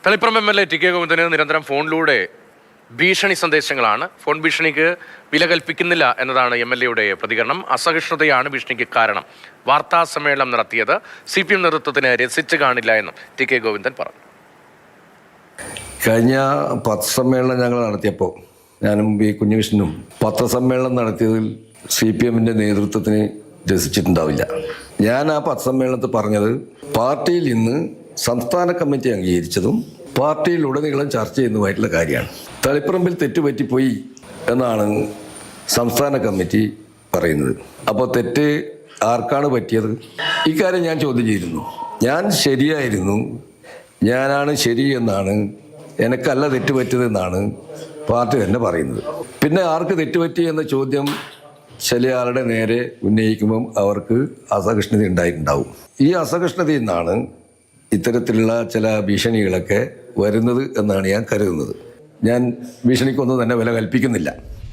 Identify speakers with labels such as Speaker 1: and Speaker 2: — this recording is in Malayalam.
Speaker 1: Taliparamba MLA T K Govindan നിരന്തരം ഫോണിലൂടെ ഭീഷണി സന്ദേശങ്ങളാണ്. ഫോൺ ഭീഷണിക്ക് വില കൽപ്പിക്കുന്നില്ല എന്നതാണ് MLA പ്രതികരണം. അസഹിഷ്ണുതയാണ് ഭീഷണിക്ക് കാരണം. വാർത്താ സമ്മേളനം നടത്തിയത് CPM നേതൃത്വത്തിന് രസിച്ചു കാണില്ല എന്നും ടി കെ ഗോവിന്ദൻ പറഞ്ഞു.
Speaker 2: കഴിഞ്ഞ പത്രസമ്മേളനം ഞങ്ങൾ നടത്തിയപ്പോൾ ഞാനും കുഞ്ഞുകൃഷ്ണനും പത്രസമ്മേളനം നടത്തിയതിൽ CPMന്റെ നേതൃത്വത്തിന് രസിച്ചിട്ടുണ്ടാവില്ല. ഞാൻ ആ പത്രസമ്മേളനത്തിൽ പറഞ്ഞത് പാർട്ടിയിൽ ഇന്ന് സംസ്ഥാന കമ്മിറ്റി അംഗീകരിച്ചതും പാർട്ടിയിലുടനീളം ചർച്ച ചെയ്യുന്നതുമായിട്ടുള്ള കാര്യമാണ്. തളിപ്പറമ്പിൽ തെറ്റുപറ്റിപ്പോയി എന്നാണ് സംസ്ഥാന കമ്മിറ്റി പറയുന്നത്. അപ്പോൾ തെറ്റ് ആർക്കാണ് പറ്റിയത്? ഇക്കാര്യം ഞാൻ ചോദ്യം ചെയ്തിരുന്നു. ഞാൻ ശരിയായിരുന്നു, ഞാനാണ് ശരി എന്നാണ്, എനിക്കല്ല തെറ്റുപറ്റിയതെന്നാണ് പാർട്ടി തന്നെ പറയുന്നത്. പിന്നെ ആർക്ക് തെറ്റുപറ്റി എന്ന ചോദ്യം ചില ആളുടെ നേരെ ഉന്നയിക്കുമ്പം അവർക്ക് അസഹിഷ്ണുത ഉണ്ടായിട്ടുണ്ടാവും. ഈ അസഹിഷ്ണുതയിൽ നിന്നാണ് ഇത്തരത്തിലുള്ള ചില ഭീഷണികളൊക്കെ വരുന്നത് എന്നാണ് ഞാൻ കരുതുന്നത്. ഞാൻ ഭീഷണിക്കൊന്നും തന്നെ വില കൽപ്പിക്കുന്നില്ല.